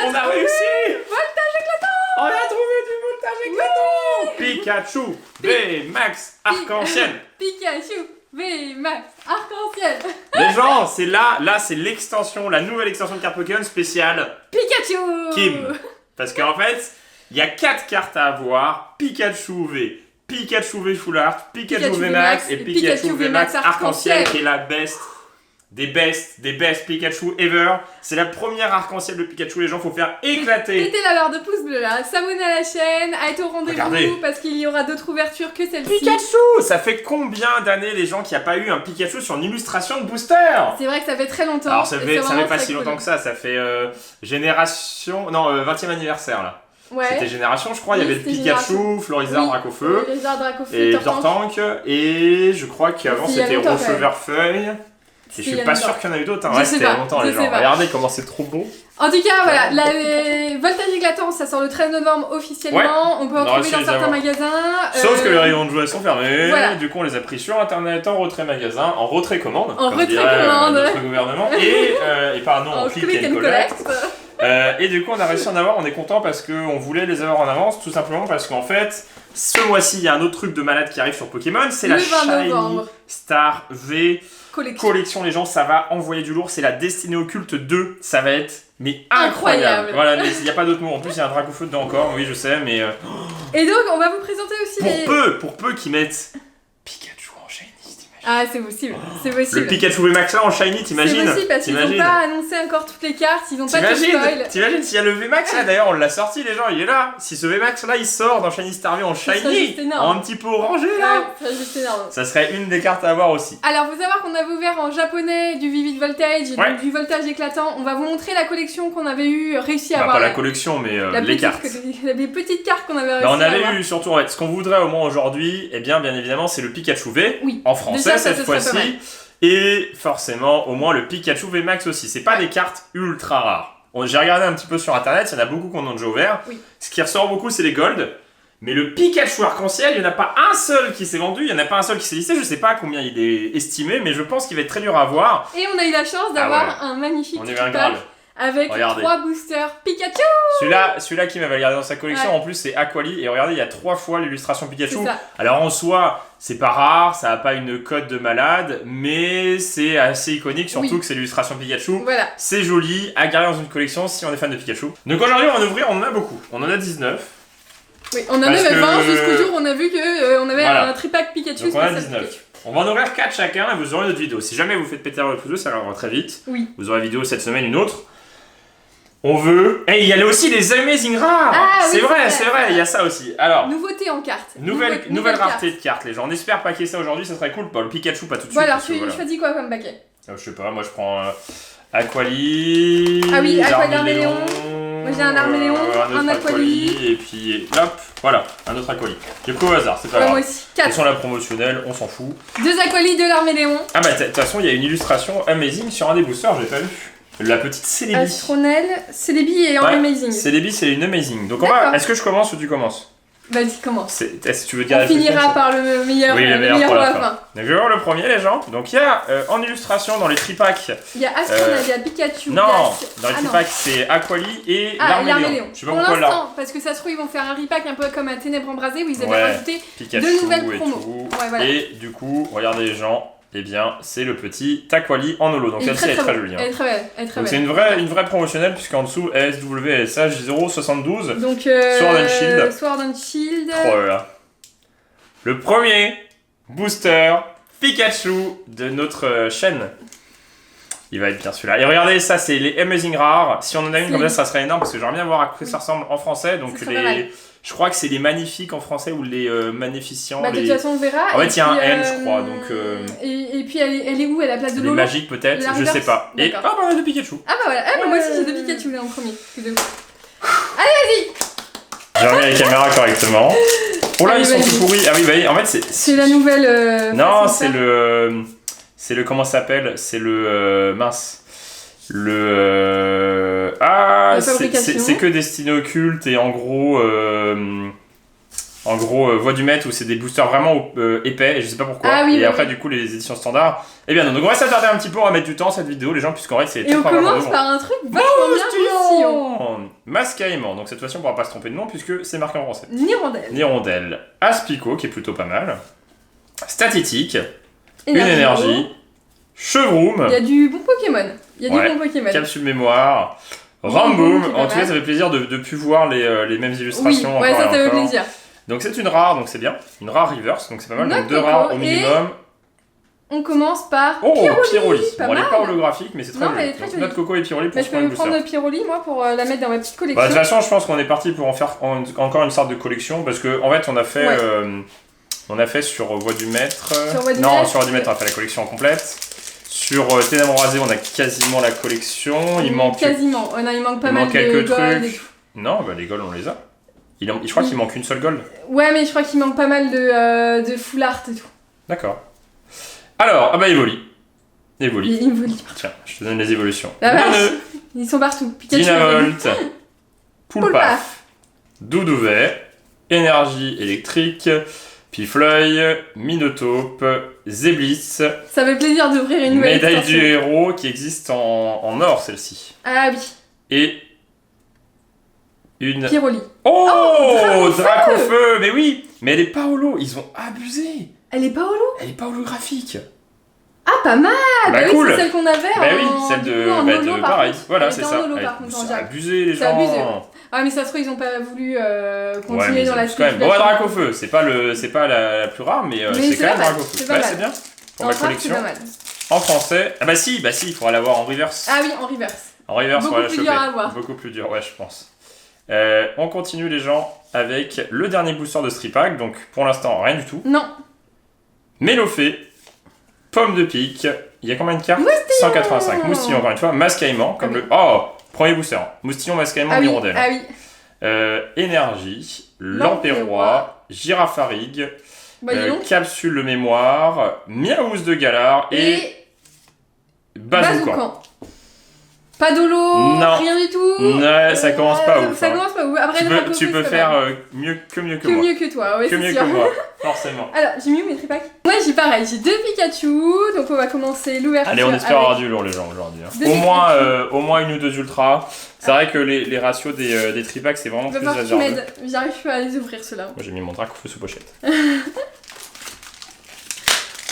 On a réussi. Voltage éclatant. On a trouvé du voltage éclatant. Pikachu, VMAX, arc-en-ciel. Pikachu, VMAX, arc-en-ciel. Les gens, c'est là c'est l'extension, la nouvelle extension de carte Pokémon spéciale Pikachu. Kim. Parce qu'en fait, il y a 4 cartes à avoir. Pikachu V, Pikachu V Full Art, Pikachu VMAX et Pikachu VMAX arc-en-ciel qui est la best des best Pikachu ever. C'est la première arc-en-ciel de Pikachu, les gens, faut faire éclater. Mettez la barre de pouce bleu là, s'abonner à la chaîne, à être au Regardez. rendez-vous parce qu'il y aura d'autres ouvertures que celle-ci. Pikachu. Ça fait combien d'années les gens qui n'ont pas eu un Pikachu sur une illustration de booster? C'est vrai que ça fait très longtemps. Alors ça fait pas très si longtemps cool. que ça fait génération... Non, 20e anniversaire là. Ouais. C'était génération je crois, Oui, il y avait le c'était Pikachu, Génération. Florizard, Oui. Dracofeu Les arbres Dracofeu, et Tortank. Tortank, et je crois qu'avant C'était il y a c'était longtemps, Rocheux quand Verfeuille. Et je suis pas sûr qu'il y en a eu d'autres, hein. Ouais, c'était il y a longtemps les gens. Regardez comment c'est trop beau. En tout cas, voilà, Voltage éclatant, ça sort le 13 novembre officiellement. Ouais. On peut en On aura trouver réussi dans à les certains avoir. magasins. Sauf que les rayons de jouets sont fermés, Voilà. du coup on les a pris sur internet, en retrait magasin, en retrait commande. En comme retrait dirait, commande. notre gouvernement, et pardon, en click and collect. Et du coup on a réussi à en avoir, on est content parce qu'on voulait les avoir en avance, tout simplement parce qu'en fait, ce mois-ci il y a un autre truc de malade qui arrive sur Pokémon, c'est la Le 20 Shiny novembre. Star V Collection. les gens, ça va envoyer du lourd, c'est la Destinée Occulte 2, ça va être mais Incroyable. Voilà, il n'y a pas d'autre mot, en plus il y a un Dracofeu dedans encore, oui je sais, mais Et donc, on va vous présenter aussi pour peu qu'ils mettent Pikachu en Shiny, t'imagines? Ah, c'est possible, c'est possible. Le Pikachu VMAX là en Shiny, t'imagines? C'est possible parce qu'ils n'ont pas annoncé encore toutes les cartes, ils n'ont pas tout spoil. T'imagines s'il y a le VMAX là, d'ailleurs on l'a sorti les gens, il est là. Si ce VMAX là il sort dans Shiny Star V en serait Shiny, juste énorme. en un petit peu orangé là, Ouais, ça juste énorme. ça serait une des cartes à avoir aussi. Alors, faut savoir qu'on avait ouvert en japonais du Vivid Voltage, Ouais. donc du voltage éclatant. On va vous montrer la collection qu'on avait réussi à Enfin, avoir. pas la collection mais La les petite- cartes. Les petites cartes qu'on avait réussi Bah, on à avait avoir. eu surtout, en fait, ce qu'on voudrait au moins aujourd'hui, eh bien évidemment c'est le Pikachu V, Oui. en français Déjà, ça, cette ce serait pas fois-ci, mal. et forcément au moins le Pikachu VMAX aussi. C'est pas des cartes ultra rares. J'ai regardé un petit peu sur internet, il y en a beaucoup qu'on a déjà ouvert. Oui. Ce qui ressort beaucoup c'est les Gold, mais le Pikachu arc-en-ciel, il n'y en a pas un seul qui s'est vendu, il n'y en a pas un seul qui s'est listé, je sais pas combien il est estimé, mais je pense qu'il va être très dur à avoir. Et on a eu la chance d'avoir un magnifique On est un pack Graal. avec Regardez. 3 boosters Pikachu. Celui-là qui m'avait regardé dans sa collection, Ouais. en plus c'est Aquali, et regardez, il y a 3 fois l'illustration Pikachu. C'est ça. Alors en soi, c'est pas rare, ça a pas une cote de malade, mais c'est assez iconique, surtout Oui. que c'est l'illustration Pikachu. Voilà. C'est joli, à garder dans une collection si on est fan de Pikachu. Donc aujourd'hui, on va en ouvrir, on en a beaucoup. On en a 19. Oui, on en Parce avait que- 20 jusqu'au jour où on a vu que on avait Voilà. un tripack Pikachu. Donc on a spécial 19. Pikachu. On va en ouvrir 4 chacun et vous aurez notre vidéo. Si jamais vous faites péter le pouce bleu, ça arrivera très vite. Oui. Vous aurez la vidéo cette semaine, une autre. On veut... Et il y a aussi les Amazing Rares. Ah, oui, c'est vrai, il y a ça aussi. Alors, Nouveauté en carte. nouvelle rareté de cartes, les gens. On espère paquer ça aujourd'hui, ça serait cool. Pas le Pikachu, pas tout de suite. Voilà, parce que, tu choisis quoi comme paquet? Je sais pas, moi je prends Aquali. Ah oui, Aquali Arméléon, Moi, j'ai un Arméléon, un un autre Aquali. et puis hop, voilà, un autre Aquali. J'ai pris au hasard, c'est pas Ouais, grave. moi aussi. Ils 4. sont la promotionnelle, on s'en fout. 2 Aquali, 2 Arméléon. Ah bah de toute façon, il y a une illustration amazing sur un des boosters, j'ai pas vu. La petite Celebi. Astronel, Celebi et en Ouais, Amazing. Celebi, c'est une amazing. Donc on D'accord. va. Est-ce que je commence ou tu commences? Vas-y, commence. Est-ce que tu veux On garder finira par le meilleur, Oui, le le meilleur meilleur pour pour la la fin. fin. Donc je vais voir le premier, les gens. Donc il y a en illustration dans les tripacks. Il y a Astronel, il y a Pikachu. Non, il y a- dans les Ah, non. tripacks, c'est Aquali et Ah, l'Arméléon. l'Arméléon. Je sais pas Pour pourquoi là. l'instant, parce que ça se trouve, ils vont faire un repack un peu comme un Ténèbres embrasées où ils avaient Ouais. rajouté Pikachu deux nouvelles et promos. tout. Ouais, voilà. Et du coup, regardez les gens, eh bien, c'est le petit Aquali en holo. Donc Elle est celle-ci elle est très beau. jolie. hein. Elle est très belle. Elle est très Donc c'est belle. une vraie promotionnelle puisqu'en dessous SW SH 072. Donc, Sword and Shield. Sword and Shield. Oh là là. Le premier booster Pikachu de notre chaîne. Il va être bien celui-là. Et regardez, ça c'est les Amazing Rares. Si on en a une comme ça, ça serait énorme parce que j'aimerais bien voir à quoi ça ressemble en français. Donc Ce serait pas mal. je crois que c'est les magnifiques en français ou les magnificents. Bah, de les... toute façon, on verra. En Et fait, il y a un puis, L, je crois. Donc, Et puis, elle est où? Elle est à la place de les Lolo? magiques peut-être, La je sais reverse. pas. Et D'accord. oh, bah, on a de Pikachu. Ah bah voilà. Ah, bah, moi aussi j'ai deux Pikachu là en premier. Allez, J'ai remis la caméra correctement. Oh là, Allez, ils sont vas-y. tout pourris. Ah oui, bah oui, en fait, c'est. c'est la nouvelle. Non, façon de c'est faire. le. C'est le. Comment ça s'appelle? C'est le. Mince. Le. Ah, La fabrication. c'est que Destinée Occulte et en gros. En gros, Voix du Maître, où c'est des boosters vraiment épais, et je sais pas pourquoi. Ah oui, et oui, après, oui. du coup, les éditions standards. Eh bien, non, donc on va s'attarder un petit peu, on va mettre du temps cette vidéo, les gens, puisqu'en vrai, c'est Et on très commence par un truc vachement bien moustillon. Mascaïman. Donc cette fois-ci, on pourra pas se tromper de nom, puisque c'est marqué en français. Nirondelle. Nirondelle. Aspico, qui est plutôt pas mal. Statistique. Une énergie. Chevroom. Il y a du bon Pokémon. Il y a Ouais. du bon Pokémon. Capsule mémoire. Ramboom, Ramboom. qui est pas En tout cas, mal. ça fait plaisir de plus voir les mêmes Oui, illustrations. ouais, encore ça et fait encore. plaisir. Donc c'est une rare, donc c'est bien. Une rare reverse, donc c'est pas mal. Donc Notre 2 rares au Coco minimum. On commence par Oh, Pyroli. Pyroli. Pas Bon, elle est mal. pas holographique, mais c'est très Non, mais elle joli. est très Donc, jolie. notre Coco et Pyroli pour Bah, ce je premier peux prendre booster. Pyroli, moi, pour la mettre dans ma petite Bah, de collection. toute façon, je pense qu'on est parti pour en faire encore une sorte de collection parce que en fait, on a fait, Ouais. on a fait sur Voix du Maître. Sur Voix du non, Maître. sur Voix du Maître, on a fait la collection complète. Sur Ténèbres Rasées, on a quasiment la collection. Il manque, Quasiment. Oh, non, il manque pas il mal manque quelques de gold et trucs. tout. Non, bah les golds, on les a. Je crois qu'il manque une seule gold. Ouais, mais je crois qu'il manque pas mal de full art et tout. D'accord. Alors, ah bah Evoli. Evoli. Il me volit. Tiens, je te donne les évolutions. La vache. Neuneu, Ils sont partout. Pikachu. Dynavolt, Poulpaf. Poulpaf, Doudouvet, Énergie électrique, Pifleuil, Minotaube, Zébliss, Ça fait plaisir d'ouvrir une nouvelle Médaille extension. du héros qui existe en or celle-ci. Ah oui. Et une... Pyroli. Oh, Dracofeu. Dracofeu. Mais oui. Mais elle est pas holo, ils ont abusé. Elle est pas holo. Elle est pas holographique. Ah, pas mal. Bah oui, cool. c'est celle qu'on avait Bah en... oui, celle du de, coup, en bah, holo, de par pareil. contre. Voilà, Elle c'est était ça. en holo, Ouais, par contre, en c'est jack. abusé les C'est gens. abusé, ouais. Ah, mais ça se trouve, ils ont pas voulu Ouais, continuer mais dans la c'est quand même. Bon, spéculation. Dracofeu, c'est pas la plus rare, mais, Mais c'est c'est quand pas même mal, Dracofeu. c'est pas Ouais, mal. c'est bien. Pour En ma rare, c'est collection. pas mal. En français. Ah bah si, il faudra l'avoir en reverse. Ah oui, en reverse. En reverse, Beaucoup on va la plus choper. dur à avoir. Beaucoup plus dur, ouais, je pense. On continue les gens avec le dernier booster de Strip Pack. Donc pour l'instant, rien du tout. Non. Mélofée, Pomme de pique. Il y a combien de cartes 185. Moustillon, encore une fois. Mascaïman, comme le. Oh, premier booster. Moustillon, Mascaïman, Ah oui, Hirondelle. ah oui. Énergie, Lampérois, Girafarigue, Bah, dis donc. Capsule mémoire, Miaouze de Galar et Bazoukan. Bazoukan. Pas d'holo, Non. rien du tout. Ouais, ça commence pas ouf. Ça hein. commence pas ouf. Après, Tu peux faire mieux que moi. mieux que toi, ouais, Que c'est mieux sûr. que moi, forcément. Alors, j'ai mis où mes tripacks? Moi, j'ai pareil, j'ai 2 Pikachu, donc on va commencer l'ouverture. Allez, on espère avec- avoir du lourd les gens aujourd'hui. hein. Deux Au moins une ou deux ultras. C'est vrai que les ratios des tripacks c'est vraiment Va plus falloir que tu hasardeux. m'aides, j'arrive plus à les ouvrir ceux-là. Moi j'ai mis mon Dracofeu sous pochette.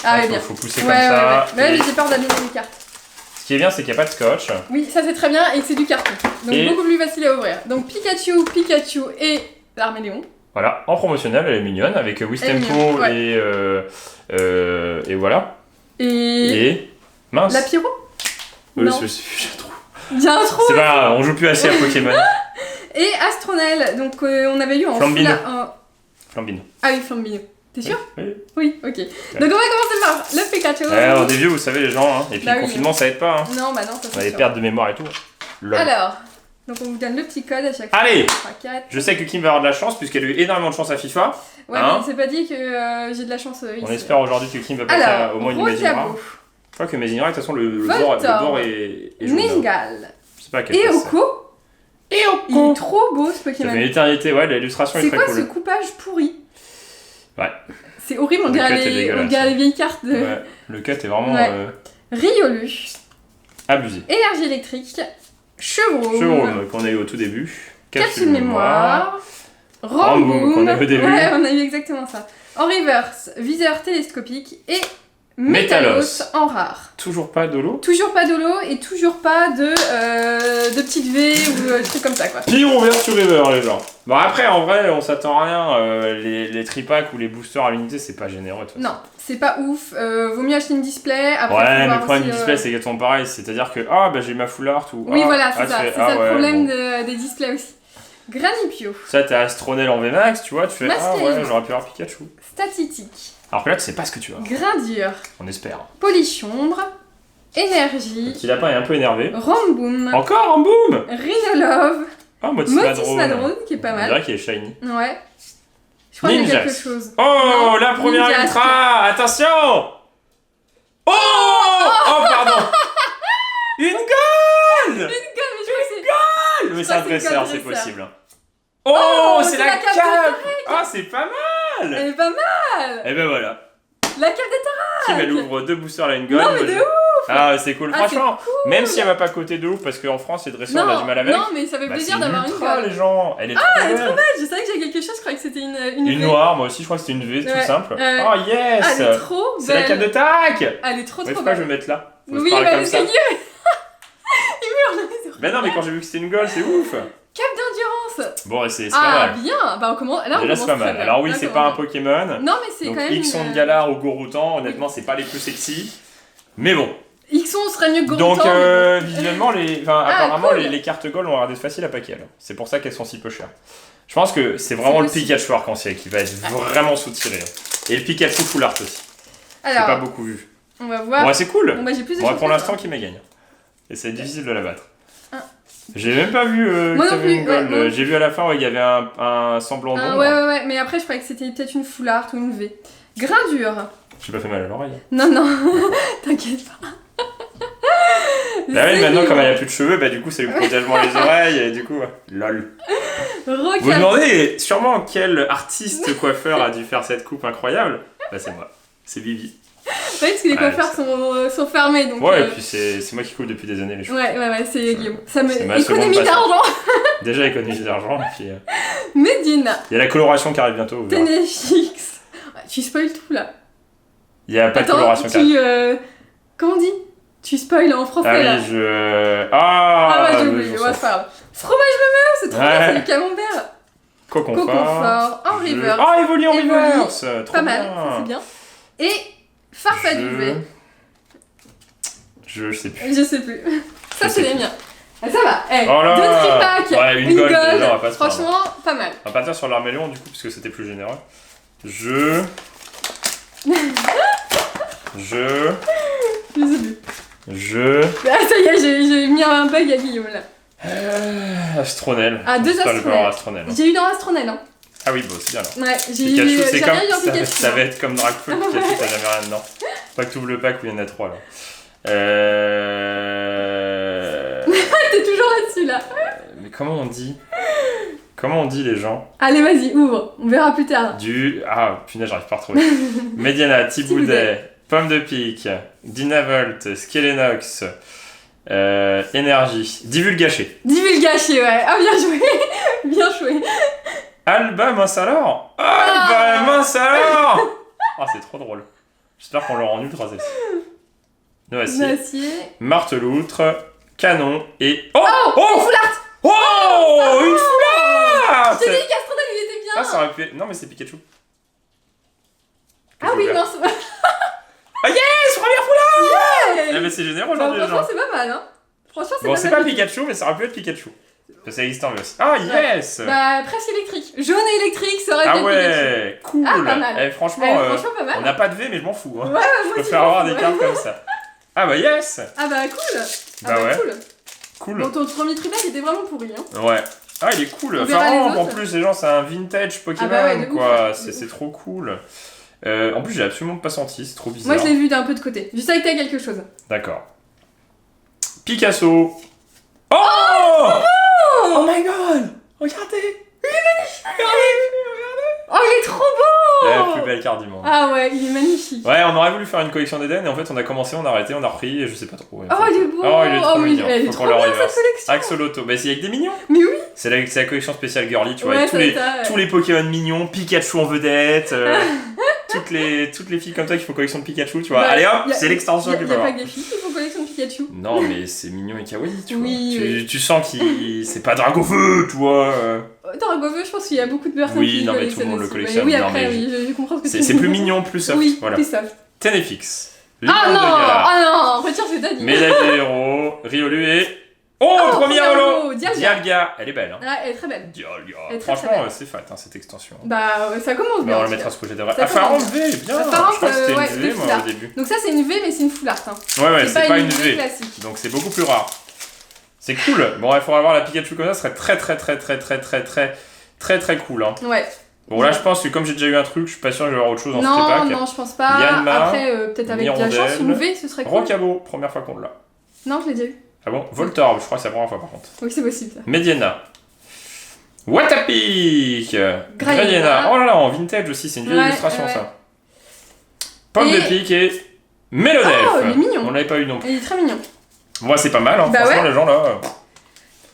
Ah ouais, bien. Faut pousser Ouais, comme ça. ouais, ouais. Mais Et j'ai peur d'abîmer les cartes. ce qui est bien c'est qu'il n'y a pas de scotch. Oui, ça c'est très bien et que c'est du carton. Donc Et- beaucoup plus facile à ouvrir. Donc Pikachu et l'Arméléon. Voilà, en promotionnel, elle est mignonne avec Elle est Wistempo mignonne, ouais. et voilà. Et. Et mince. La Pyro Euh, Non. j'ai trop. Il y a un trou. C'est pas grave, on joue plus assez à Pokémon. Et Astronel, donc on avait eu en Flambino. Flambino. Ah oui, Flambino. T'es sûr? Oui. Oui, ok. Donc on va commencer par le Pikachu. Ouais, on est vieux, vous savez les gens. Hein. Et puis Bah le oui. confinement ça aide pas. Hein. Non, bah non, ça On a c'est des sûr. pertes de mémoire et tout. Lol. Alors, donc on vous donne le petit code à chaque fois. Allez 3, 4. Je sais que Kim va avoir de la chance puisqu'elle a eu énormément de chance à FIFA. Ouais, Hein mais c'est pas dit que j'ai de la chance ici. On espère aujourd'hui que Kim va passer Alors, au moins une Imaginera. Rodiabo, Je crois que Imaginera, de toute façon, le Voltorb, bord est jaune. là. Ningal, Je sais pas à quelle place c'est. Eoko. Il est trop beau ce Ça Pokémon. fait une éternité, ouais, l'illustration est C'est très quoi cool. ce coupage pourri? Ouais. C'est horrible, on Le dirait cut est les dégueulasse. vieilles cartes de Ouais, le cut est vraiment Ouais. Riolu, abusé. énergie électrique, Chevroum, Chevroum qu'on a eu au tout début. capsule mémoire, Ramboum, Ramboum, qu'on a eu au début. Ouais, on a eu exactement ça. En reverse, viseur télescopique et Métalos. Métalos en rare. Toujours pas d'holo. Toujours pas d'holo et toujours pas de petite V ou trucs comme ça quoi. Pyro vert sur River, les gens. Bon, après, en vrai, on s'attend à rien. Les tripacks ou les boosters à l'unité, c'est pas généreux. de toute façon. Non, c'est pas ouf. Vaut mieux acheter une display. Après, faut Ouais, mais voir le problème aussi, du display, c'est exactement pareil. C'est-à-dire que, ah, bah j'ai ma full art ou. Oui, ah, voilà, c'est ah, ça. tu fais, C'est ah, ça le ouais, problème bon. des displays aussi. Granipio, Ça, t'as Astronel en VMAX, tu vois, tu fais, ah Masquerade. ouais, j'aurais pu avoir Pikachu. Statistique, Alors que là, tu sais pas ce que tu as. Gradure, On espère. Polichombre, Le Énergie, petit lapin est un peu énervé. Ramboum, Encore en boom. Rhinolove, Oh, Motismadrone, qui est pas On mal. dirait qu'il est shiny. Ouais. Je crois qu'il y a Ninjax. quelque chose. Oh, Non, la première Ninjax. ultra. Attention. Oh, oh, pardon. Une gold. Mais je crois que Mais je c'est un crois que c'est dresseur, une c'est gold dresseur. possible. Oh, c'est la cape de cape. Ah, c'est pas mal. mal. Elle est pas mal. Et ben voilà. La cave des Kim, elle ouvre 2 boosters à une gold. Non, mais de ouf. Ah, c'est cool. Ah, Franchement, c'est cool. même si elle va pas coter de ouf, parce qu'en France, les dresseurs, on a du mal avec. Non, mais ça fait plaisir c'est d'avoir une ultra, gold. les gens. Elle est trop Elle est belle. trop belle. Je savais que j'avais quelque chose, je croyais que c'était une Une V. noire, moi aussi, je crois que c'était une V, tout Ouais. simple. Ouais. Oh yes. Elle est trop C'est la belle. carte de tac. Elle est trop Ouais, trop pourquoi je belle. vais mettre là? Faut se Oui, parler bah comme c'est ça. mieux. Il hurle dans les oreilles. Ben non, mais quand j'ai vu que c'était une gold, c'est ouf. Cap d'endurance. Bon, et c'est pas Ah, mal. bien. Bah on commence. Là, on Déjà, commence c'est pas très mal. bien. Alors oui, Là, c'est on pas un commence Pokémon. bien. Non, mais c'est Donc quand même. Ixon de Galar ou Goroutan, honnêtement, c'est pas les plus sexy. Mais bon. Ixon serait mieux que Goroutan. Donc mais bon. visuellement, apparemment, cool. les cartes gold ont l'air d'être faciles à paquer. C'est pour ça qu'elles sont si peu chères. Je pense que c'est vraiment le possible. Pikachu arc-en-ciel qui va être vraiment soutiré. Et le Pikachu full art aussi. J'ai Alors, pas beaucoup vu. on va voir. Bon, c'est cool. Bon, bah j'ai plus de Bon, choses pour que l'instant, toi. qui me gagne. Et c'est difficile de la battre. Ah. J'ai même pas vu Moi que non t'avais une plus, ouais, gold. moi non J'ai vu à la fin, il y avait un semblant Ah, d'ombre. ouais, mais après je croyais que c'était peut-être une full art ou une V. Gradure. J'ai pas fait mal à l'oreille. Non, t'inquiète pas. Bah oui, C'est maintenant, mignon. comme elle a plus de cheveux, bah du coup, ça lui protège moins les oreilles, et du coup, lol. Vous vous Rocade. demandez sûrement quel artiste coiffeur a dû faire cette coupe incroyable? Bah c'est moi, c'est Vivi. Ouais, parce que les Ouais, coiffeurs sont fermés donc. Ouais, et puis c'est moi qui coupe depuis des années les cheveux. Ouais, c'est Guillaume. Ça me. C'est ma seconde Économie passion. d'argent. Déjà économie d'argent, et puis Medina. il y a la coloration qui arrive bientôt. Vous verrez. Tenefix. Tu spoil tout là. Il y a pas de Attends, coloration qui arrive. Comment on dit? Tu spoil en français Ah là. oui, je. Ah ouais, j'ai mais oublié. je Ouais, m'en c'est pas grave. Fromage me c'est trop Ouais. bien, c'est du camembert. Coconfort. Coconfort, en Je- reverse. Ah, Evoli en Evoli. reverse. Trop Pas mal, bien. ça, c'est bien. Et Farfadouvet. Je sais plus. Je sais plus. Ça, Je c'est sais les miens. Ah, ça va. Eh, Oh là. deux tripacks, Ouais, une gold, déjà, on va pas se plaindre. Franchement, pas mal. On va pas faire sur l'Armélion du coup, parce que c'était plus généreux. Je Je sais plus. Ah, ça y est, j'ai mis un bug à Guillaume là. Astronel. Ah, deux J'espère que je vais avoir Astronel. Astronel. J'ai eu dans Astronel, hein. Ah oui, bon, c'est bien alors. Ouais, j'ai Pikachu, c'est j'ai comme. rien eu en Ça, Pikachu. ça hein. va être comme Dragfeu, Pikachu, t'as jamais rien dedans. Pas que tu ouvres le pack où il y en a 3 là. T'es toujours là-dessus là. Mais comment on dit? Comment on dit les gens? Allez, vas-y, ouvre. On verra plus tard. Ah, punaise, j'arrive pas à retrouver. Mediana, Thiboudet, Pomme de Pique, Dynavolt, Skelenox, Énergie, Divulgaché. Divulgaché, ouais. Ah, bien joué. Bien joué. Alba, mince alors! Alba, mince alors! Ah, c'est trop drôle. J'espère qu'on le rend ultra zeste. Noacier, Acier. Marteloutre, Canon et. Oh! Une full art. Oh! Une foulard! J'ai dit qu'Astronel, il était bien. Ah, ça aurait pu être. Non, mais c'est Pikachu. Ah oui, mince. Ah yes! Première foulard! Yeah. Ah, mais c'est généreux Bah, aujourd'hui, les franchement, gens. c'est pas mal, hein. Franchement, c'est Bon, pas c'est mal. pas du tout. Pikachu, mais ça aurait pu être Pikachu. Parce que ça existe en V aussi. Ah, yes! Bah, presque électrique. Jaune et électrique, ça aurait Ah été ouais, cool! Ah, pas mal. Eh, franchement, Franchement, pas mal. on n'a pas de V, mais je m'en fous. Hein. Ouais, moi Je aussi, préfère je avoir m'en des fous, cartes comme ça. Ah bah yes! Ah bah, cool. Bah ouais. Cool. Cool. Bon, ton premier tripack était vraiment pourri, hein. Ouais. Ah, il est cool. On verra Enfin, les en autres. plus, les gens, c'est un vintage Pokémon, Ah bah ouais, de ouf, quoi. de C'est ouf. trop cool. En plus, j'ai absolument pas senti, c'est trop bizarre. Moi, je l'ai vu d'un peu de côté. Je savais que t'as quelque chose. D'accord. Picasso. Oh! Oh my god! Regardez! Oh, il est trop beau. La plus belle carte du monde. Ah ouais, il est magnifique. Ouais, on aurait voulu faire une collection d'Eden et en fait on a commencé, on a arrêté, on a repris et je sais pas trop. ouais, en Oh, fait. il est beau. Oh, il est trop mais mignon. elle est Faut trop qu'on le bien, reverse. cette collection. Axolotl, bah c'est avec des mignons. Mais oui. C'est la collection spéciale girly, tu vois. Ouais, avec ça va être ça, ouais. tous les Pokémon mignons, Pikachu en vedette, toutes les filles comme toi qui font collection de Pikachu, tu vois. Bah, Allez hop, y a- c'est l'extension Y qu'il a faut pas avoir. que des filles qui font collection de Pikachu. Non, mais c'est mignon et kawaii, tu Oui, vois. oui. Tu sens qu'il. C'est pas Dragofeu, tu vois. Dragofeu, je pense qu'il y a beaucoup de personnes Oui, qui non, mais collectionnent tout le monde le aussi. collectionne. Oui, Non, après, mais oui, je comprends ce que tu C'est dis. plus mignon, plus soft. Oui, Voilà. plus soft. Tenefix. Ah Licorne non, de Galar, ah non, retire ce que t'as dit. Médaille des héros, Riolu et. Oh, Oh, premier premier holo! holo, Dialga. Elle est belle, hein. Ah, elle est très belle. Dialga. Elle est très, Franchement, très belle. c'est fat, hein, cette extension. Bah, ça commence Bah, bien. on en le tout mettra cas. ce projet de vrai. Ça Ah, Pharaon commence V, bien! Pharaon, Je crois que c'était ouais, une V, de moi, foulard. au début. Donc ça, c'est une V, mais c'est une full art. Hein. Ouais, c'est pas une V V. classique. Donc c'est beaucoup plus rare. C'est cool. Bon, il faudra avoir la Pikachu comme ça, ce serait très cool. Hein. Ouais. Bon, là, je pense que comme j'ai déjà eu un truc, je suis pas sûr que je vais avoir autre chose dans ce Non, pack. non, je pense pas. Yanma, Après, peut-être avec de la Mirandelle, chance, une V, ce serait cool. Rocabo, première fois qu'on l'a. Non, je l'ai déjà eu. Ah bon? Voltorb, je crois que c'est la première fois par contre. Oui, c'est possible ça. Mediana. Watapic. Gradiena. Oh là là, en vintage aussi, c'est une vieille illustration ça. Pomme de pique et Mélodef. Oh, il est mignon. On l'avait pas eu non plus. Il est très mignon. Moi, c'est pas mal, hein. Franchement, les gens là.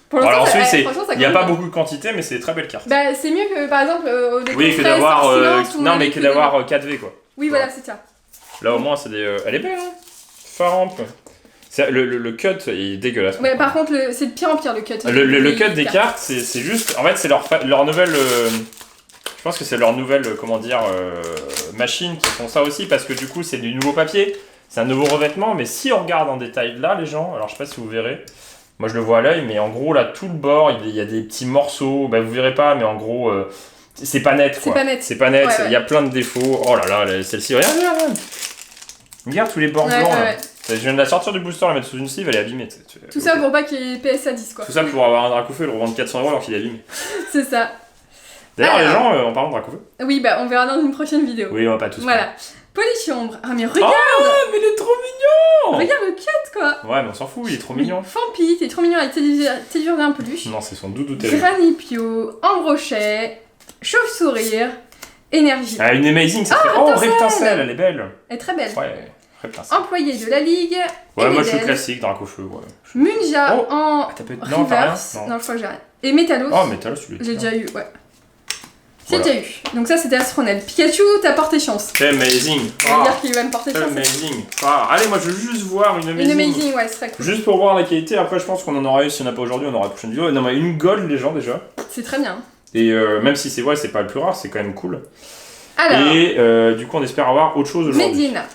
Pour l'instant, alors ensuite, il n'y a pas bien. beaucoup de quantité, mais c'est des très belles cartes. Bah, c'est mieux que par exemple au déco oui, que d'avoir. Non, mais que d'avoir 4V quoi. Oui, voilà, c'est ça. Là, au moins, c'est des. Elle est belle, hein. Faramp. Le cut est dégueulasse. Ouais, par contre, c'est de pire en pire le cut. Le cut des cartes, c'est juste. En fait, c'est leur nouvelle. Je pense que c'est leur nouvelle, comment dire, machine qui font ça aussi, parce que du coup, c'est du nouveau papier, c'est un nouveau revêtement, mais si on regarde en détail là, les gens, alors je sais pas si vous verrez, moi je le vois à l'œil, mais en gros, là, tout le bord, il y a des petits morceaux, bah, vous verrez pas, mais en gros, c'est pas net, quoi. C'est pas net, il y a plein de défauts. Oh là là, celle-ci, regarde. Regarde tous les bords blancs, là. Je viens de la sortir du booster, la mettre sous une sleeve, elle est abîmée. Tout ça pour pas qu'il y ait PSA 10, quoi. Tout ça pour avoir un Dracofeu et le revendre 400 € alors qu'il est abîmé. C'est ça. D'ailleurs, les gens, en parlant de Dracofeu. Oui, bah on verra dans une prochaine vidéo. Oui, on va pas tous. Voilà. Polychambre. Ah, mais regarde! Oh, mais il est trop mignon! Regarde le cut, quoi! Ouais, mais on s'en fout, il est trop mignon. Fampi, t'es trop mignon avec tes d'un peluche. Non, c'est son doudou télé. Granipio, Ambrochet, Chauve-sourire, Énergie. Ah, une Amazing, ça fait. Oh, Reptincelle, elle est belle. Elle est très belle. Ouais, Reptincelle. Employé de la Ligue. Ouais, moi je suis classique, Dracofeu. Ouais. Munja en non, reverse. Non, je crois que j'ai rien. Et Métalos. Oh, Métalos, tu l'as. J'ai déjà eu, ouais. J'ai déjà eu. Donc ça, c'était Astronel. Pikachu, t'as porté chance. C'est amazing. Ça veut dire qu'il va me porter chance. Amazing. Allez, moi je veux juste voir une amazing. Une amazing, ouais, ce serait cool. Juste pour voir la qualité. Après, je pense qu'on en aura eu. Si on n'a pas aujourd'hui, on aura la prochaine vidéo. Non, mais une gold, les gens, déjà. C'est très bien. Et même si c'est c'est pas le plus rare, c'est quand même cool. Alors. Et du coup, on espère avoir autre chose aujourd'hui. Medina,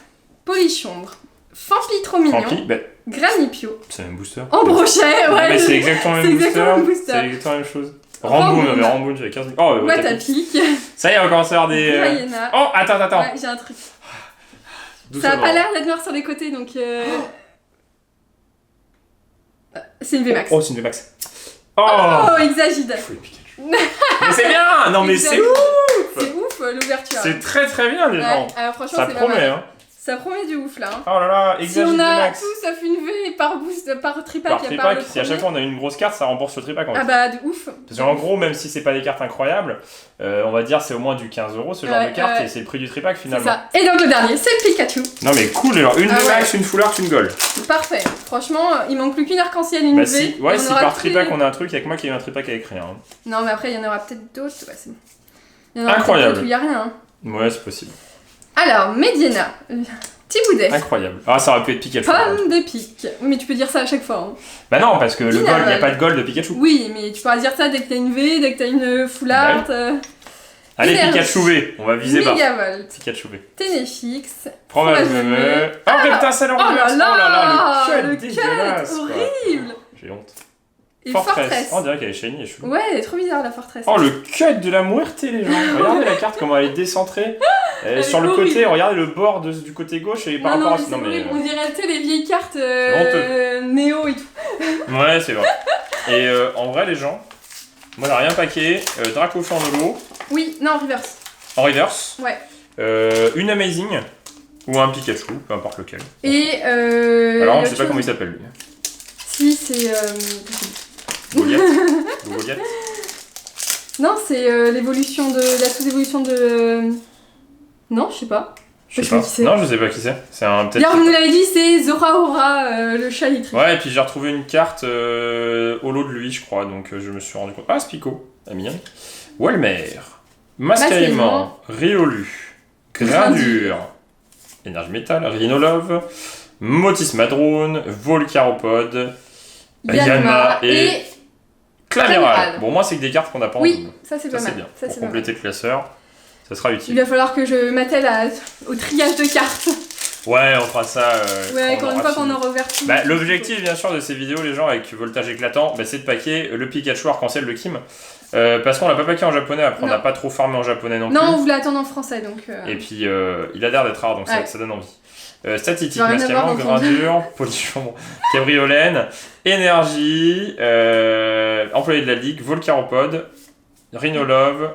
Polychambre, Fampi trop mignon. Fampi, Granipio. C'est un booster. Ambrochet, ouais. Mais c'est exactement le même booster. C'est exactement la même chose. Ramboon, Ramboon, j'avais 15 000. Oh, Watapic. Ça y est, on va commencer à avoir des. Gradiena. Oh, attends. Ouais, j'ai un truc. Ça a pas l'air d'être noir sur les côtés, donc. C'est une VMAX. Oh, c'est une VMAX. Oh, Exagide. Mais c'est bien. Non, mais c'est ouf. C'est ouf l'ouverture. C'est très très bien, les gens. Alors, franchement, ça promet, hein. Ça promet du ouf là. Hein. Oh là là, Exagide si on a VMAX. tout sauf une V par boost, par tripack, par tripack, si à chaque fois on a une grosse carte, ça rembourse le tripack en fait. Ah bah de ouf. Parce qu'en gros, même si c'est pas des cartes incroyables, on va dire c'est au moins du 15 € ce genre de carte et c'est le prix du tripack finalement. C'est ça. Et donc le dernier, c'est le Pikachu. Non mais cool, alors une VMAX, une full art, une gold. Parfait. Franchement, il manque plus qu'une arc-en-ciel et une V. Si, ouais, si par tripack on a un truc, avec moi qui a eu un tripack avec rien. Hein. Non mais après il y en aura peut-être d'autres. Ouais, c'est bon. Il y en aura incroyable. Il y a rien. Hein. Ouais, c'est possible. Alors, Medina. Petit boudet. Incroyable. Ah, ça aurait pu être Pikachu. Pomme de pique. Mais tu peux dire ça à chaque fois. Hein. Bah non, parce que le gold, il n'y a pas de gold de Pikachu. Oui, mais tu pourras dire ça dès que t'as une V, dès que t'as une full art. Allez, Pikachu V, on va viser bas. Megavolt. Pikachu V. Ténéfix. Fromage Memé. Oh, Reptincelle en reverse. Oh là là, le cut dégueulasse. Horrible. J'ai honte. Et Fortress. Oh, on dirait qu'elle est shiny et chou. Ouais, elle est trop bizarre la Fortress. Oh, le cut de la muerte, les gens. Regardez la carte, comment elle est décentrée. Sur le côté, regardez le bord du côté gauche et par rapport à. Non, mais on dirait les vieilles cartes Néo et tout. Ouais, c'est vrai. Et en vrai, les gens, moi j'ai rien paqué. Dracofeu en holo. Oui, non, en reverse. En reverse. Ouais. Une Amazing. Ou un Pikachu, peu importe lequel. Et alors, on sait pas comment il s'appelle lui. Si, c'est. Goliath. Goliath. Non, c'est l'évolution de. La sous-évolution de. Non, je sais pas. Je sais pas. Non, je sais pas qui c'est. C'est un peut-être. Bien, vous nous l'avez dit, c'est Zora, le chat électrique. Ouais, et puis j'ai retrouvé une carte holo de lui, je crois, donc je me suis rendu compte. Ah, Spico, la mignonne. Walmer, Mascaïman, Riolu, Gradure, Énergie Métal, Rhinolove, Motis Madrone, Volcaropode, Yanma et Claméral. Bon, moi, c'est que des cartes qu'on a pas en double. Oui, ça c'est pas mal. Bien. Pour compléter le classeur, ça sera utile. Il va falloir que je m'attelle au triage de cartes. Ouais, on fera ça. Ouais, quand une fois qu'on aura ouvert tout. Bah, l'objectif, bien sûr, de ces vidéos, les gens avec voltage éclatant, bah, c'est de paquer le Pikachu arc-en-ciel de Kim. Parce qu'on l'a pas paqué en japonais, après on n'a pas trop farmé en japonais non plus. Non, on voulait attendre en français donc. Et puis il a l'air d'être rare donc ça donne envie. Statistique, Mascaïman, donc Gradure, Polychambre, Cabriolène, Énergie, Employé de la Ligue, Volcaropode, Rhinolove.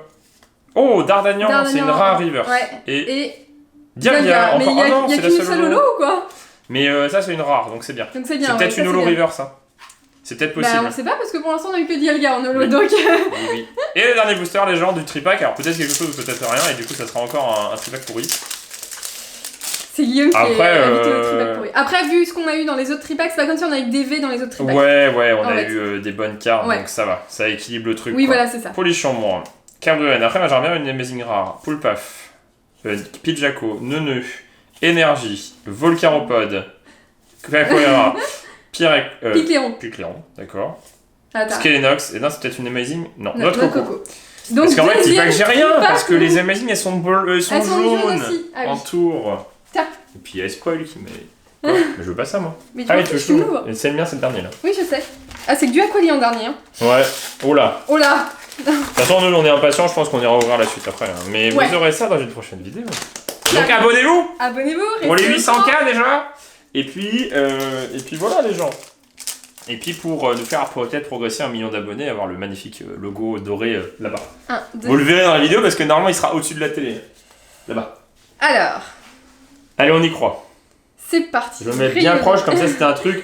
Oh, Dardanian, c'est une rare reverse. Ouais. Et Dialga, encore. Mais il y a qu'une seule holo ou quoi? Mais ça c'est une rare donc c'est bien. Donc c'est bien. C'est peut-être une holo reverse. Hein. C'est peut-être possible. Bah on sait pas parce que pour l'instant on a eu que Dialga en holo donc. Oui. Et le dernier booster, les gens du tripack. Alors peut-être quelque chose ou peut-être rien, et du coup ça sera encore un tripack pourri. C'est Guillaume qui est habitué au tripack pourri. Après, vu ce qu'on a eu dans les autres tripacks, c'est pas comme si on a eu des V dans les autres tripacks. Ouais, on a eu des bonnes cartes, donc ça va. Ça équilibre le truc. Oui, quoi. voilà, c'est ça. Polichambre, Cabriolen. Après, moi j'aimerais bien une Amazing Rare. Poulpaf, Pidjaco, Neuneu, Énergie, Volcaropode, Capoeira, Picléon, d'accord. Skelenox, et non, c'est peut-être une Amazing. Non, Noix de Coco. Donc, parce qu'en fait, c'est pas que j'ai rien, parce que les Amazing elles sont jaunes en tour. Tiens. Et puis il y a Spoil qui met. Mais je veux pas ça, moi. Mais tu veux l'ouvres. Et c'est le mien, c'est le dernier là. Oui, je sais. Ah, c'est que du Aquali en dernier. Hein. Ouais, oh là. De toute façon, nous on est impatients, je pense qu'on ira ouvrir la suite après. Hein. Mais vous aurez ça dans une prochaine vidéo. Donc abonnez-vous. Pour les 800K déjà. Et puis voilà les gens. Et puis pour nous faire peut-être progresser 1 million d'abonnés, avoir le magnifique logo doré là-bas. Vous le verrez dans la vidéo parce que normalement il sera au-dessus de la télé. Là-bas. Alors. Allez, on y croit. C'est parti. Je vais me mettre bien proche comme ça c'était un truc.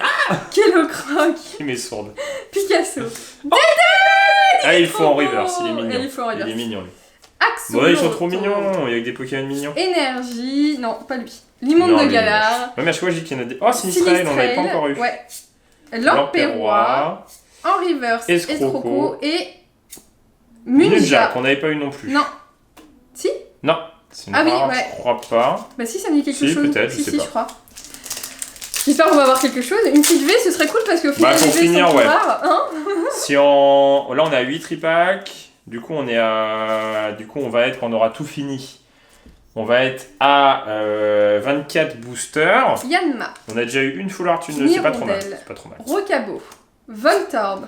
Quel croque. Qui m'est sourde. Picasso. Ah, il faut en reverse, il est mignon. Il est mignon lui. Axolotl. Ils sont trop mignons, il y a des Pokémon mignons. Énergie, non, pas lui. Limon de Galar. Ouais, mais à chaque fois, je dis qu'il y en a des. Oh, Sinistrel, on l'avait pas encore eu. Ouais. Lamperrois, en reverse, Escroco et Munja. Qu'on n'avait pas eu non plus. Non. Si? Non. C'est une rare, je crois pas. Bah si, ça me dit quelque chose. Peut-être, je sais pas. Je crois. J'espère qu'on va avoir quelque chose. Une petite V, ce serait cool parce qu'au final, pour finir, rares, hein. Si on... Là, on a 8 tripacks. Du coup, on va être, on aura tout fini. On va être à 24 boosters. Yanma. On a déjà eu une full art, une... C'est pas trop mal. Rocabo. Voltorb.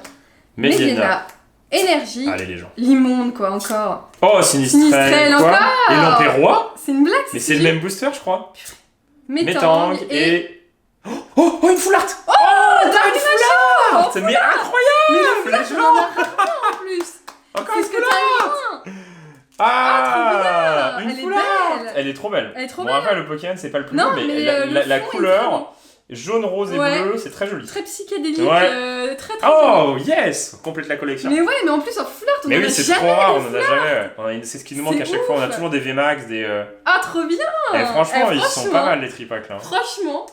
Medina. Énergie. Allez les gens. L'immonde quoi encore. Oh, Sinistrel quoi. Encore. Et Lamperrois. C'est une blague. Mais c'est le même booster je crois. Métang et... Oh, une full art. Oh, t'as une full art. Mais incroyable. Mais la full art, en plus. Encore une full art. Ah, une full art. Elle est trop belle. Bon après le Pokémon c'est pas le plus beau mais la couleur... Jaune, rose et bleu, c'est très joli. Très psychédélique, très Oh yes, on complète la collection. Mais ouais, mais en plus en full art, on en a jamais. Mais oui, c'est trop rare, on en a jamais. C'est ce qui nous manque à chaque fois, on a toujours des VMAX, des... Ah, trop bien. Franchement, ils sont pas mal les tripacks là. Franchement.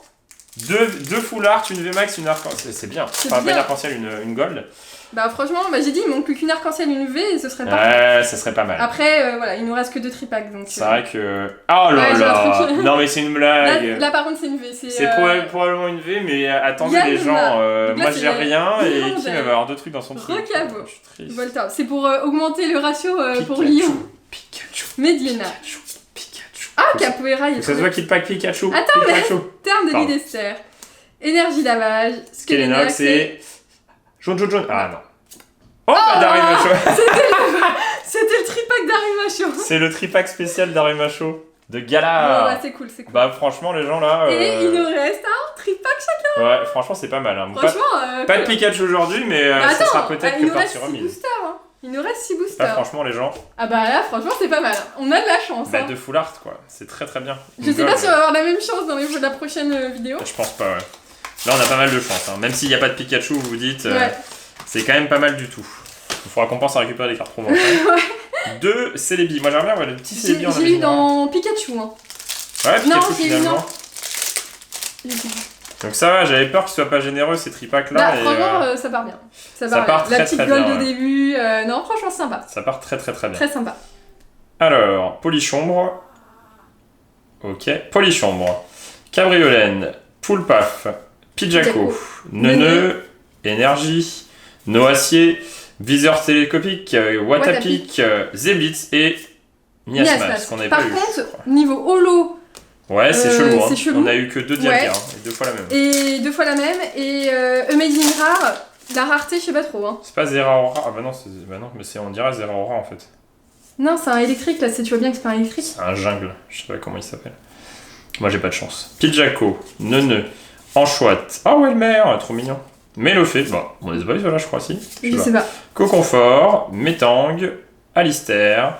Deux full art, une VMAX, une arc-en-ciel, c'est bien. Enfin, pas une arc-en-ciel, une gold. Bah franchement, j'ai dit, il manque plus qu'une arc-en-ciel, une V et ce serait pas mal. Ouais, ça serait pas mal. Après, voilà, il nous reste que 2 tripacks donc... C'est vrai que... Oh là là. Non mais c'est une blague. Là par contre c'est une V. C'est probablement une V, mais attendez les gens, moi j'ai rien et qui va avoir 2 trucs dans son truc. Rocabo. Volta. C'est pour augmenter le ratio pour Lyon. Pikachu. Medina. Pikachu. Ah, Capoeira, il ça se voit qu'il pack Pikachu. Attends, mais terme de Lidester. Énergie lavage. Skelenox et... Jaune. Ah non. Oh, Darimacho. C'était le tripack Darimacho. C'est le tripack spécial Darimacho de Galar. Ouais, c'est cool. Bah franchement les gens là... Et il nous reste un tripack chacun. Ouais, franchement c'est pas mal. Hein. Franchement... Pas de Pikachu aujourd'hui, mais ça sera peut-être que partie remise. Il nous reste 6 boosters. Franchement les gens... Ah bah là franchement c'est pas mal. On a de la chance. De full art quoi, c'est très très bien. Je sais pas si on va avoir la même chance dans la prochaine vidéo. Je pense pas ouais. Là on a pas mal de chance, hein. Même s'il n'y a pas de Pikachu, vous vous dites, c'est quand même pas mal du tout. Il faudra qu'on pense à récupérer des cartes promo. 2 Celebi, moi j'aimerais bien avoir le petit Celebi en J'ai eu dans Pikachu. Hein. Ouais, Pikachu finalement. Donc ça va, j'avais peur qu'ils soient pas généreux ces tripacks là. Franchement, ça part bien. Ça part bien. La petite gold au début, non franchement sympa. Ça part très bien. Très sympa. Alors, Polichambre. Ok, Polichambre. Cabriolen, Poulpaf, Pidjaco, Neuneu, Énergie, Noacier, Viseur télescopique, Watapic, Zeblitz et Miasmas qu'on avait pas eu. Par contre, niveau holo... Ouais, c'est chelou, hein. On a eu que 2 diapières, et 2 fois la même. Et 2 fois la même, et Amazing Rare, la rareté je sais pas trop. Hein. C'est pas Zeraora, ah bah non, mais on dirait Zeraora en fait. Non, c'est un électrique là, tu vois bien que c'est pas un électrique. C'est un jungle, je sais pas comment il s'appelle. Moi j'ai pas de chance. Pidjaco, Neuneu, Anchouette, oh Welmer, trop mignon. Mélofée, on les boys voilà je crois si. Je sais pas. Coconfort, Métang, Alistair,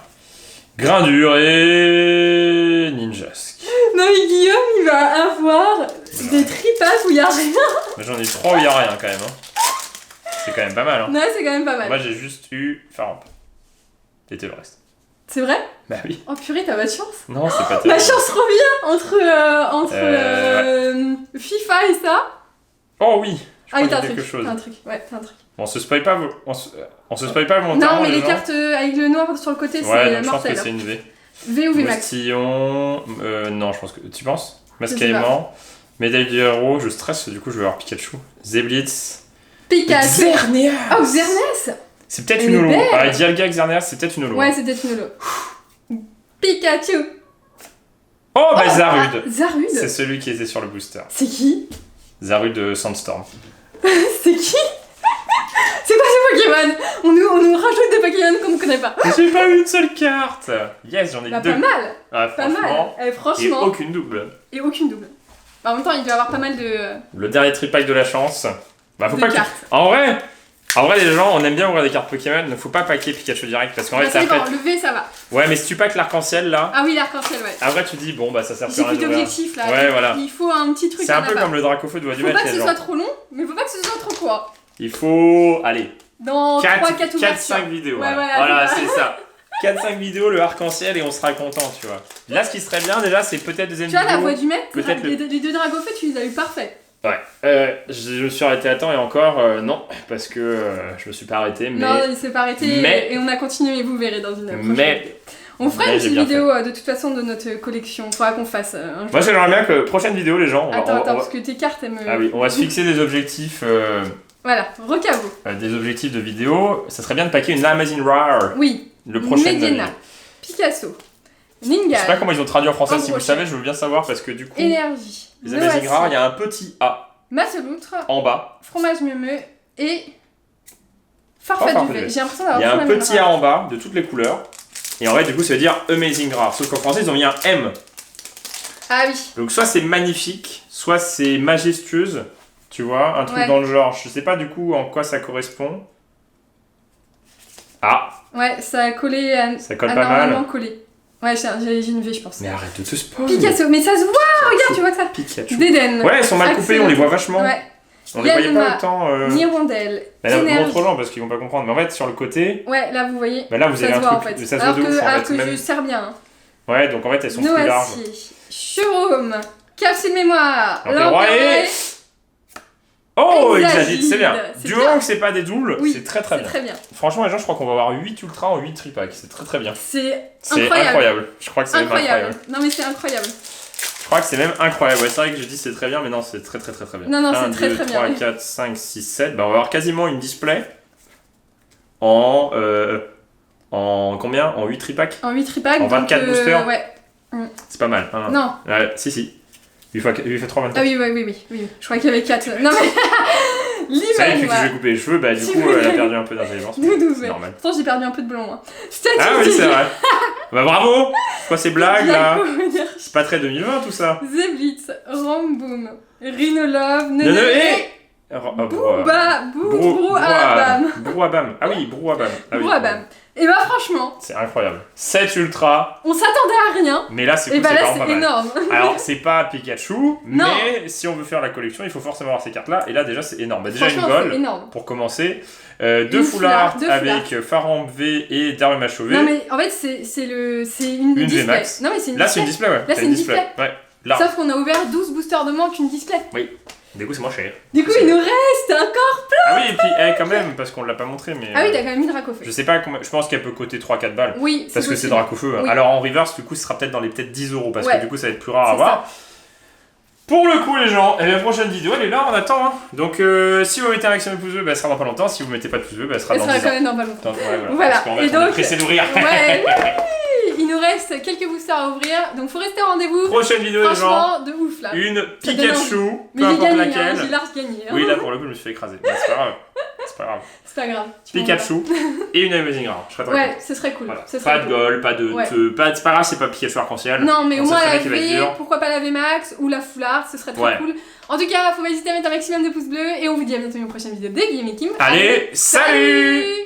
Grindure et Ninjask. Non mais Guillaume il va avoir des tripacks où il y a rien. Mais j'en ai 3 où il y a rien quand même. Hein. C'est quand même pas mal. Hein. Ouais c'est quand même pas mal. Moi j'ai juste eu Faramp. C'était le reste. C'est vrai? Bah oui. Oh purée, t'as pas de chance. Non, c'est pas Ma terrible. chance revient entre FIFA et ça. Oh oui. Je Ah oui, crois t'as un qu'il y a truc. quelque chose. T'as un truc. Ouais, t'as un truc. On se spoil pas, on se spoil pas volontairement. Non, mais les gens. cartes avec le noir sur le côté, Ouais, c'est donc je pense mortel. que c'est une V. V ou V max? Moustillon. Non, je pense que. Tu penses? Je sais Mascaïman. Médaille du héros. Je stresse, du coup, je vais avoir Pikachu. Zeblitz. Pikachu. Xerneas. Oh, Xerneas. C'est peut-être Elle une est holo. belle. Ah, Dialga Xerneas, c'est peut-être une holo. Ouais, c'est peut-être une holo. Pikachu. Oh, bah Oh, Zarude. ah, Zarude. C'est celui qui était sur le booster. C'est qui? Zarude Sandstorm. C'est qui? C'est quoi ce Pokémon? On nous rajoute des Pokémon qu'on ne connaît pas. J'ai pas eu une seule carte. Yes, j'en ai Bah, deux. pas mal. Ah, Pas mal. franchement. Et Franchement. aucune double. Et aucune double. En même temps, il doit y avoir pas mal de Le dernier tripack de la chance. Bah, faut pas que... cartes. En vrai, les gens, on aime bien ouvrir des cartes Pokémon. Ne faut pas paquer Pikachu direct parce qu'en Bah, fait, ça ça dépend. fait. Le V, ça va. Ouais, mais si tu packes l'arc-en-ciel là, Ah oui, l'arc-en-ciel, ouais. après tu dis, bon, bah ça sert J'ai plus à plus rien. d'objectifs là. Ouais, voilà. Il faut un petit truc C'est un à la peu barre. comme le Dracofeu de Faut Wadumel, pas que les ce gens. soit trop long, mais faut pas que ce soit trop court. Il faut. Allez, Dans 3-4 ouvertures. 4-5 vidéos. Ouais, voilà, voilà, c'est ça. 4-5 vidéos, le arc-en-ciel et on sera content, tu vois. Là, ce qui serait bien déjà, c'est peut-être deuxième Tu vois, vidéo. la voix du maître, peut-être les deux Dragofeu, tu les as eu parfaits. Ouais, je me suis arrêté à temps et encore non, parce que je me suis pas arrêté, mais. Non, il s'est pas arrêté Mais- et on a continué, vous verrez dans une prochaine Mais- vidéo. On fera mais une j'ai petite bien vidéo de toute façon de notre collection. Faudra qu'on fasse un jour. Moi, j'aimerais bien que prochaine vidéo, les gens. Attends, parce que tes cartes, elles me. Ah oui, on va se fixer des objectifs. Voilà, recavo. Des objectifs de vidéo. Ça serait bien de paquer une Amazing Rare. Oui. Le prochain. Medina, Picasso, Je sais pas Ningal, comment ils ont traduit en français, si vous le Embroché. savez, je veux bien savoir parce que du coup, Énergie, les Amazing Rares, il y a un petit A Masseloutre, en bas. Fromage Mieux et Farfet Farfet du du V. V. J'ai l'impression Il y d'avoir a tout un la même petit rare. A en bas de toutes les couleurs. Et en fait, du coup, ça veut dire Amazing Rare. Sauf qu'en français, ils ont mis un M. Ah oui. Donc, soit c'est magnifique, soit c'est majestueuse. Tu vois, un truc Ouais. dans le genre. Je sais pas du coup en quoi ça correspond. Ah, Ouais, ça a collé à. ça colle a pas normalement mal. collé. Ouais, j'ai une V, je pense. Mais arrête de te spoil. Picasso, mais ça se voit, regarde, tu vois que ça. Pikachu. D'Eden. Ouais, ils sont mal coupés, on les voit vachement. Ouais. On les voyait Yanma, pas autant. Nirondelle, Mais là, Énergie. montre aux gens parce qu'ils vont pas comprendre. Mais en fait, sur le côté, Ouais, là vous voyez. bah là, vous Ça avez se un voit en truc. fait. Ça se voit de ouf en alors fait. que Même- je sers bien. Hein. Ouais, donc en fait, elles sont plus larges. Noacier, Churome, Capsule Mémoire, L'Empéroyé. Oh, Exagide, Exagide, c'est bien. c'est Du bien. moment que c'est pas des doubles, Oui, c'est très très c'est bien. très bien. Franchement, les gens, je crois qu'on va avoir 8 ultra en 8 tripacks. C'est très très bien. C'est C'est incroyable. incroyable. Je crois que c'est même incroyable. Non mais c'est incroyable. Je crois que c'est même incroyable. Ouais, c'est vrai que je dis c'est très bien, mais non, c'est très très très très bien. Non, non, c'est 1, très, 2, très 3, bien, oui. 4, 5, 6, 7. Bah, on va avoir quasiment une display en. En combien? En 8 tripacks? En 8 tripacks. En 24 donc, boosters. Ouais. C'est pas mal. Hein. Non. Ouais, si. 8 x 3, 24. Ah oui. Je crois qu'il y avait 4. Non mais. C'est vrai que L'image, j'ai coupé les cheveux, bah du Tu coup veux- elle a perdu un peu d'intelligence. Doudou, C'est ouais. normal. Pourtant j'ai perdu un peu de blond. Hein. Ah oui, c'est vrai. Bah bravo. C'est quoi ces blagues là? Énergie, C'est pas très 2020 tout ça. Zeblitz, Ramboom, Rhinolove, Nene Nenene, Brouabam. Brouabam. Ah oui, Brouabam. Ah oui. Brouabam. Et bah franchement, C'est incroyable. 7 ultra, on s'attendait à rien. mais là c'est Et cool, bah c'est là vraiment pas c'est mal. énorme. Alors c'est pas Pikachu, Non. mais si on veut faire la collection, il faut forcément avoir ces cartes là. Et là déjà c'est énorme. Bah, déjà une Franchement c'est gold énorme. pour commencer. Deux Une foulards foulard, deux avec Faramb V et Daruma Chauvet. Non mais en fait c'est une Une display. VMAX. Non mais c'est une Là c'est une display. display, ouais. Là, T'as c'est une display. Ouais. Là. Sauf qu'on a ouvert 12 boosters de moins qu'une display. Du coup c'est moins cher. Du coup il nous reste encore. Ah oui, et puis quand même, parce qu'on l'a pas montré, mais. Ah oui t'as quand même mis Dracofeu. Je sais pas combien. Je pense qu'elle peut coûter 3-4 balles. Oui, Parce que c'est possible. Dracofeu. Oui. Alors en reverse, du coup, ce sera peut-être dans les peut-être 10 euros. Parce que Ouais. du coup, ça va être plus rare à C'est avoir. Pour le coup, les gens, la prochaine vidéo, elle est là, on attend. Hein. Donc, si vous mettez un maximum de pouces bleus, bah, elle sera dans pas longtemps. Si vous mettez pas de pouces bleus, bah, elle sera Elle dans sera 10 quand ans. même dans pas longtemps. Ouais, Voilà. Parce qu'en fait, Et on est donc- pressé d'ouvrir. Ouais, oui. Il nous reste quelques boosters à ouvrir, donc faut rester au rendez-vous. Prochaine vidéo, les gens. Franchement, de ouf là. Une donne Pikachu, Mais peu j'ai importe gagné, hein, laquelle. j'ai large gagné. Hein. Oui, là, pour le coup, je me suis fait écraser. Mais c'est pas grave. C'est pas grave. C'est pas grave. tu m'en Pikachu et une Amazing Rare. Je serais veux très pas. content. Ouais, ce serait cool. Voilà. Ce serait Pas de cool. goal, pas de. Ouais. C'est pas grave, c'est pas Pikachu arc-en-ciel. Non, mais au On sait moins très la bien qu'il va être V, dur. pourquoi pas la VMAX ou la foulard, ce serait très Ouais. cool. En tout cas, faut pas hésiter à mettre un maximum de pouces bleus et on vous dit à bientôt dans une prochaine vidéo de Guillaume et Kim. Allez, salut!